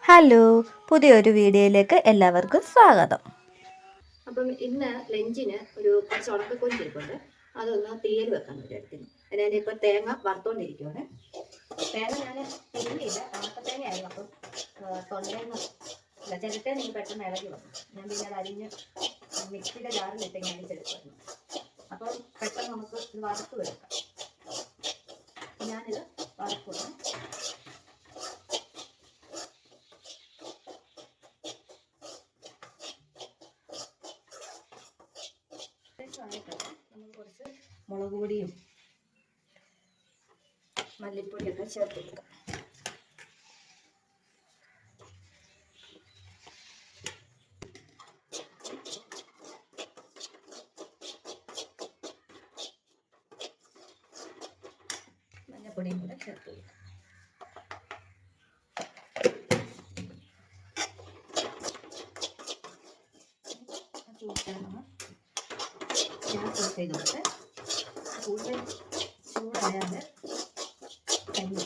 Hello, പുതിയൊരു വീഡിയോയിലേക്ക് എല്ലാവർക്കും സ്വാഗതം. അപ്പം ഇന്ന് ലഞ്ചിന് കുറച്ച് ഉണക്കക്കൊഞ്ച് ഇരിപ്പുണ്ട്. അതൊന്ന് തീയൽ വെക്കാൻ വിചാരിക്കുന്നു. ഞാനിപ്പോൾ തേങ്ങ വറുത്തോണ്ടിരിക്കുവാണ്. തേങ്ങ ഞാൻ തിരിഞ്ഞില്ല, ഉണക്കത്തേങ്ങയായിരുന്നു. അപ്പം തൊണ്ടേന്ന് ചിരട്ടേന്ന് പെട്ടെന്ന് ഇളകി വന്നു. ഞാൻ പിന്നെ അത് അരിഞ്ഞ് മിക്സിയുടെ ജാറിലിട്ട് ഇങ്ങനെ അരിച്ചെടുക്കുമായിരുന്നു. അപ്പം പെട്ടെന്ന് നമുക്ക് ഇത് വറുത്ത് എടുക്കാം. ഞാനിത് വറുക്കുന്നു. നമ്മൾ കുറച്ച് മുളക് പൊടിയും മല്ലിപ്പൊടിയൊക്കെ ചേർത്ത് കൊടുക്കാം. മഞ്ഞപ്പൊടിയും കൂടെ ചേർത്ത് കൊടുക്കാം. ഗ്യാസ് ഓഫ് ചെയ്ത് കൊടുത്ത് കൂടുതൽ ചൂടായാൽ കഴിഞ്ഞു.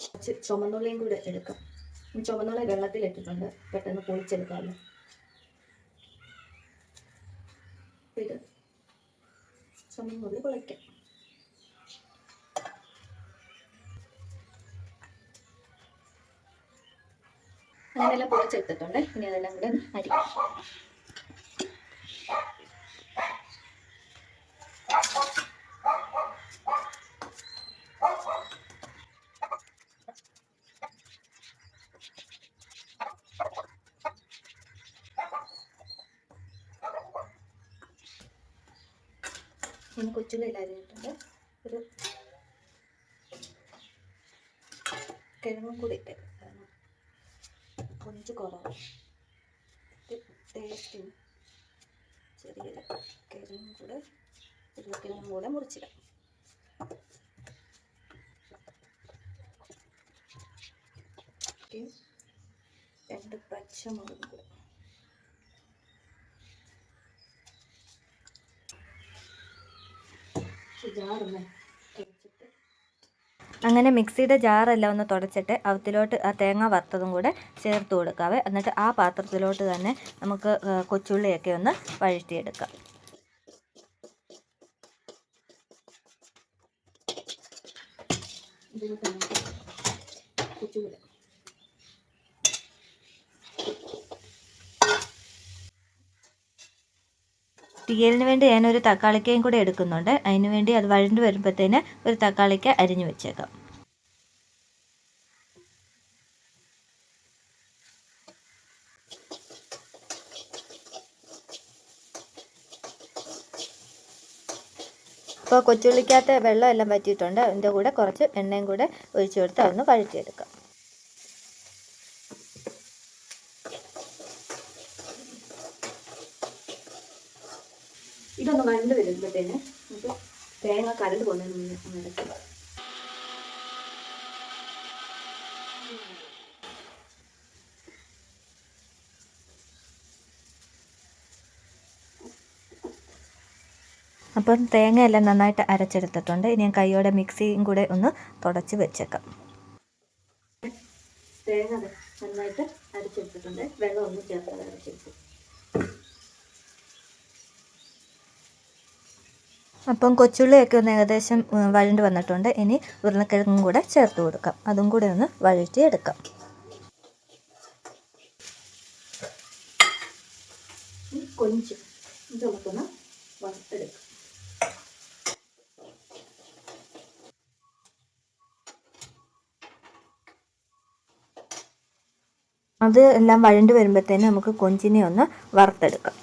കുറച്ച് ചുമന്നുള്ളിയും കൂടെ എടുക്കാം. ചുമന്നുള്ളി വെള്ളത്തിലിട്ടിട്ടുണ്ട്, പെട്ടെന്ന് പൊളിച്ചെടുക്കാമല്ലോ. ഇത് ചുമന്നുള്ളി പൊളിക്കാം. അങ്ങനെല്ലാം പൊളിച്ചെടുത്തിട്ടുണ്ട്. ഇനി അതെല്ലാം കൂടെ അരിക്കാം. ഇനി കൊച്ചുള്ളി അരിഞ്ഞിട്ടുണ്ട്. ഒരു കിഴങ്ങും കൂടി ഇട്ടേക്കാം, കാരണം കൊഞ്ച് കുറവാണ്. ടേസ്റ്റിന് ചെറിയൊരു കിഴങ്ങും കൂടെ ഉരുളക്കിഴങ്ങും കൂടെ മുറിച്ചിടാം. രണ്ട് പച്ചമുളകും കൂടെ. അങ്ങനെ മിക്സിയുടെ ജാറെല്ലാം ഒന്ന് തുടച്ചിട്ട് അവത്തിലോട്ട് ആ തേങ്ങ വറുത്തതും കൂടെ ചേർത്ത് കൊടുക്കാവേ. എന്നിട്ട് ആ പാത്രത്തിലോട്ട് തന്നെ നമുക്ക് കൊച്ചുള്ളിയൊക്കെ ഒന്ന് വഴറ്റിയെടുക്കാം. തീയലിന് വേണ്ടി ഞാനൊരു തക്കാളിക്കയും കൂടെ എടുക്കുന്നുണ്ട്. അതിന് വേണ്ടി അത് വഴണ്ട് വരുമ്പോഴത്തേന് ഒരു തക്കാളിക്ക അരിഞ്ഞു വെച്ചേക്കാം. ഇപ്പോൾ കൊച്ചുള്ളിക്കകത്ത് വെള്ളം എല്ലാം വറ്റിയിട്ടുണ്ട്. അതിൻ്റെ കൂടെ കുറച്ച് എണ്ണയും കൂടെ ഒഴിച്ചു കൊടുത്ത് അതൊന്ന് വഴറ്റിയെടുക്കാം. ഇതൊന്ന് വഴണ്ട് വരുമ്പോഴത്തേന് നമുക്ക് തേങ്ങ കരണ്ട് പോകുന്നതിന് മുന്നേ അടയ്ക്കുക. അപ്പം തേങ്ങയെല്ലാം നന്നായിട്ട് അരച്ചെടുത്തിട്ടുണ്ട്. ഇനി ഞാൻ കൈയോടെ മിക്സിയും കൂടെ ഒന്ന് തുടച്ച് വെച്ചേക്കാം. തേങ്ങ നന്നായിട്ട് അരച്ചെടുത്തിട്ടുണ്ട്. വെള്ളം ഒന്ന് ചേർത്ത് അരച്ചെടുത്തു. അപ്പം കൊച്ചുള്ളിയൊക്കെ ഒന്ന് ഏകദേശം വഴണ്ട് വന്നിട്ടുണ്ട്. ഇനി ഉരുളക്കിഴങ്ങും കൂടെ ചേർത്ത് കൊടുക്കാം. അതും കൂടെ ഒന്ന് വഴറ്റിയെടുക്കാം. കൊഞ്ച് ഇത് നമുക്കൊന്ന് വറുത്തെടുക്കാം. അത് എല്ലാം വഴണ്ട് വരുമ്പോഴത്തേന് നമുക്ക് കൊഞ്ചിനെ ഒന്ന് വറുത്തെടുക്കാം.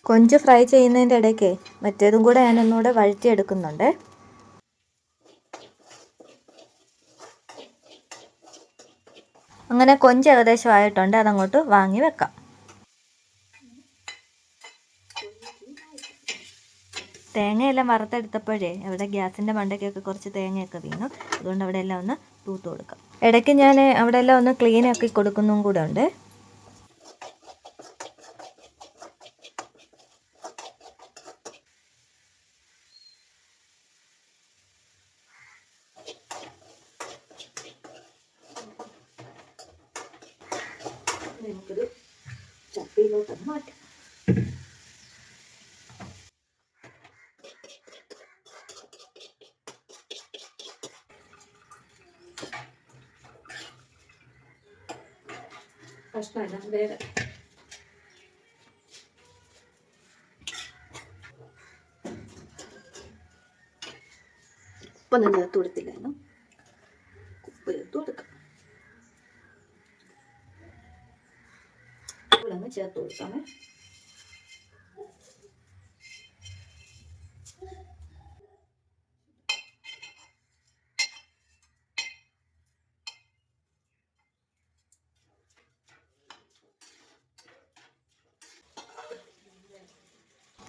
കൊഞ്ച് ഫ്രൈ ചെയ്യുന്നതിൻ്റെ ഇടയ്ക്ക് മറ്റേതും കൂടെ ഞാൻ ഒന്നുകൂടെ വഴറ്റിയെടുക്കുന്നുണ്ട്. അങ്ങനെ കൊഞ്ച് ഏകദേശം ആയിട്ടുണ്ട്. അതങ്ങോട്ട് വാങ്ങി വെക്കാം. തേങ്ങയെല്ലാം വറുത്തെടുത്തപ്പോഴേ അവിടെ ഗ്യാസിൻ്റെ മണ്ടയ്ക്കൊക്കെ കുറച്ച് തേങ്ങയൊക്കെ വീണു. അതുകൊണ്ട് അവിടെ എല്ലാം ഒന്ന് തൂത്ത് കൊടുക്കാം. ഇടയ്ക്ക് ഞാൻ അവിടെ എല്ലാം ഒന്ന് ക്ലീനാക്കി കൊടുക്കുന്നതും കൂടെ ഉണ്ട്. നമുക്കൊരു ചട്ടിയിലോട്ട് മാറ്റാം. കഷ്ണമെല്ലാം വേഗം ഉപ്പൊന്നും ചേർത്ത് കൊടുത്തില്ലായിരുന്നു. ഉപ്പ് ചേർത്ത് കൊടുക്കാം. ഉപ്പൊന്ന് ചേർത്ത് കൊടുക്കാമേ.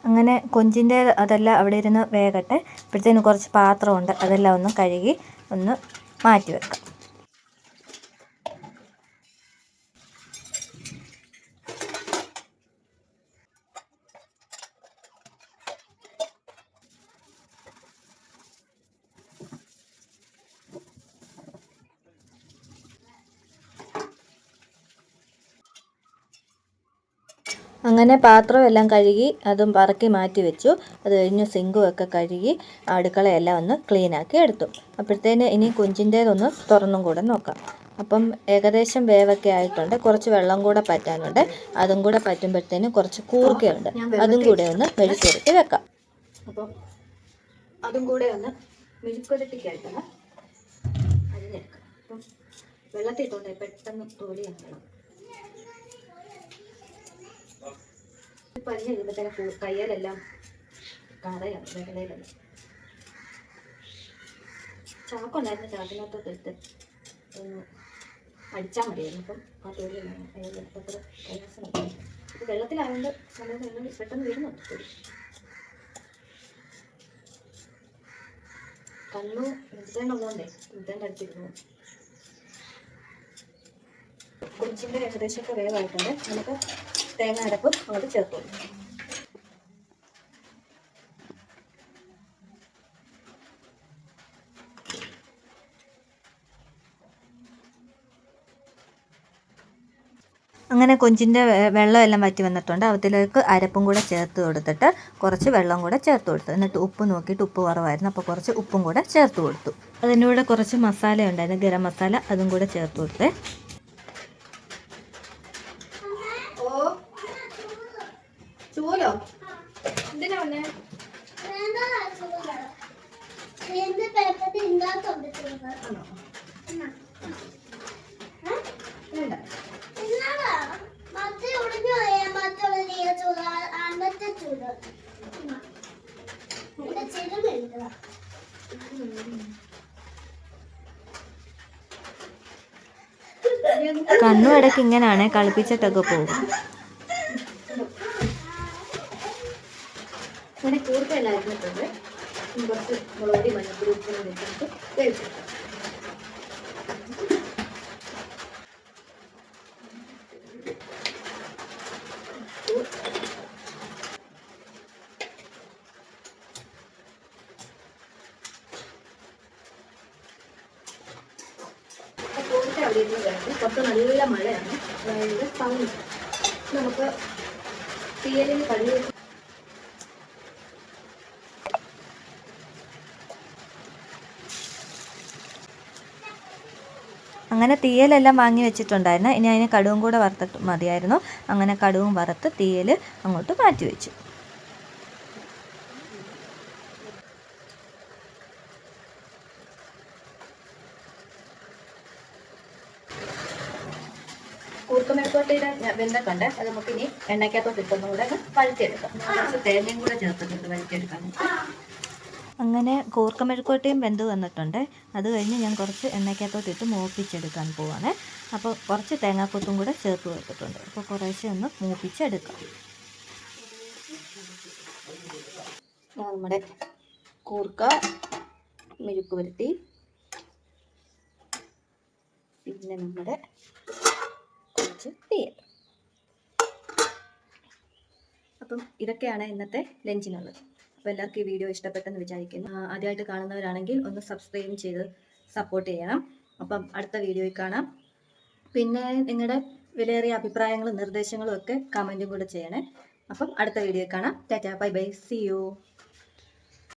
അങ്ങനെ കൊഞ്ചിൻ്റെ അതെല്ലാം അവിടെ ഇരുന്ന് വേകട്ടെ. ഇപ്പോഴത്തേന് കുറച്ച് പാത്രമുണ്ട്, അതെല്ലാം ഒന്ന് കഴുകി ഒന്ന് മാറ്റി വെക്കാം. അങ്ങനെ പാത്രമെല്ലാം കഴുകി അതും പറക്കി മാറ്റി വെച്ചു. അത് കഴിഞ്ഞ് സിങ്കും ഒക്കെ കഴുകി അടുക്കളയെല്ലാം ഒന്ന് ക്ലീനാക്കി എടുത്തു. അപ്പോഴത്തേന് ഇനി കൊഞ്ചിൻ്റേതൊന്ന് തുറന്നും കൂടെ നോക്കാം. അപ്പം ഏകദേശം വേവൊക്കെ ആയിട്ടുണ്ട്. കുറച്ച് വെള്ളം കൂടെ പറ്റാനുണ്ട്. അതും കൂടെ പറ്റുമ്പോഴത്തേന് കുറച്ച് കൂർക്കയുണ്ട്, അതും കൂടെ ഒന്ന് മെഴുക്കുവരട്ടി വെക്കാം. അപ്പം അതും കൂടെ ഒന്ന് മെഴുക്കുവരട്ടിക്കായിട്ടാണ് അരിഞ്ഞെടുക്കാം. അപ്പം വെള്ളത്തിൽ ഇട്ടുകൊണ്ട് പെട്ടെന്ന് തോലിയാണ്. പഞ്ഞ് കഴിയുമ്പോഴത്തേന് കയ്യിലെല്ലാം കറയാണ്, വെള്ളയിലെല്ലാം. ചാക്കുണ്ടായിരുന്നു, ചാക്കിനകത്തോട്ട് ഇട്ട് ഒന്ന് അടിച്ചാൽ മതിയായിരുന്നു. അപ്പം ആ തോലിയെല്ലാം അത്ര പ്രയാസമില്ല. ഇപ്പം വെള്ളത്തിലായതുകൊണ്ട് നമ്മൾ പെട്ടെന്ന് വരുന്നുണ്ട് തോലി. കണ്ണു വെജിറ്റേണ്ടുള്ളതുകൊണ്ടേ വെജിറ്റേൻ്റെ അടുത്തിരുന്നു. കൊഞ്ചിൻ്റെ ഏകദേശമൊക്കെ വേവായിട്ടുണ്ട്. നമുക്ക് തേങ്ങ അരപ്പ് അങ്ങോട്ട് ചേർത്ത് കൊടുക്കും. അങ്ങനെ കൊഞ്ചിൻ്റെ വെള്ളമെല്ലാം വറ്റി വന്നിട്ടുണ്ട്. അതിലേക്ക് അരപ്പും കൂടെ ചേർത്ത് കൊടുത്തിട്ട് കുറച്ച് വെള്ളം കൂടെ ചേർത്ത് കൊടുത്തു. എന്നിട്ട് ഉപ്പ് നോക്കിയിട്ട് ഉപ്പ് കുറവായിരുന്നു, അപ്പോൾ കുറച്ച് ഉപ്പും കൂടെ ചേർത്ത് കൊടുത്തു. അതിൻ്റെ കൂടെ കുറച്ച് മസാല ഉണ്ടായിരുന്നു, ഗരം മസാല, അതും കൂടെ ചേർത്ത് കൊടുത്തേ. ചൂലോ എന്തിനാ വന്നേ? കണ്ണും ഇടയ്ക്ക് ഇങ്ങനെയാണ്, കളിപ്പിച്ചിട്ടൊക്കെ പോകും. അങ്ങനെ കൂർക്കയെല്ലാം അരിഞ്ഞിട്ടുണ്ട്. കുറച്ച് മുളകുപൊടി, മഞ്ഞൾപ്പൊടി, ഉപ്പിനും വെച്ചിട്ട് വേവിച്ചെടുക്കാം. കൂർക്ക അവിടെ ഇരുന്ന് കിടക്കും. പുറത്ത് നല്ല മഴയാണ്, അതായത് സൗണ്ട്. നമുക്ക് തീയലിന് കഴുകി അങ്ങനെ തീയലെല്ലാം വാങ്ങി വെച്ചിട്ടുണ്ടായിരുന്നു. ഇനി അതിന് കടുവും കൂടെ വറുത്തിട്ട് മതിയായിരുന്നു. അങ്ങനെ കടുവും വറുത്ത് തീയൽ അങ്ങോട്ട് മാറ്റി വെച്ചു. കൂർക്കമെഴുക്കോട്ടയുടെ വെന്തൊക്കെ അത് നമുക്ക് ഇനി എണ്ണയ്ക്കകത്തോട്ട് ഇട്ടൊന്നും കൂടെ വഴറ്റിയെടുക്കാം. കുറച്ച് തേങ്ങയും കൂടെ ചേർത്തിട്ട് വഴറ്റിയെടുക്കാം. അങ്ങനെ കൂർക്കമെഴുക്കോട്ടയും വെന്ത് വന്നിട്ടുണ്ട്. അത് കഴിഞ്ഞ് ഞാൻ കുറച്ച് എണ്ണയ്ക്കകത്തോട്ടിട്ട് മൂപ്പിച്ചെടുക്കാൻ പോവാണ്. അപ്പോൾ കുറച്ച് തേങ്ങാക്കൊത്തും കൂടെ ചേർത്ത് കൊടുത്തിട്ടുണ്ട്. അപ്പോൾ കുറേശ്ശെ ഒന്ന് മൂപ്പിച്ചെടുക്കാം. നമ്മുടെ കൂർക്ക മെഴുക്ക് പുരട്ടി, പിന്നെ നമ്മുടെ കുറച്ച് തീയൽ. അപ്പം ഇതൊക്കെയാണ് ഇന്നത്തെ ലഞ്ചിനുള്ളത്. അപ്പോൾ എല്ലാവർക്കും ഈ വീഡിയോ ഇഷ്ടപ്പെട്ടെന്ന് വിചാരിക്കുന്നു. ആദ്യമായിട്ട് കാണുന്നവരാണെങ്കിൽ ഒന്ന് സബ്സ്ക്രൈബ് ചെയ്ത് സപ്പോർട്ട് ചെയ്യണം. അപ്പം അടുത്ത വീഡിയോയിൽ കാണാം. പിന്നെ നിങ്ങളുടെ വിലയേറിയ അഭിപ്രായങ്ങളും നിർദ്ദേശങ്ങളും ഒക്കെ കമൻറ്റും കൂടെ ചെയ്യണേ. അപ്പം അടുത്ത വീഡിയോ കാണാം. Tata, bye bye, see U.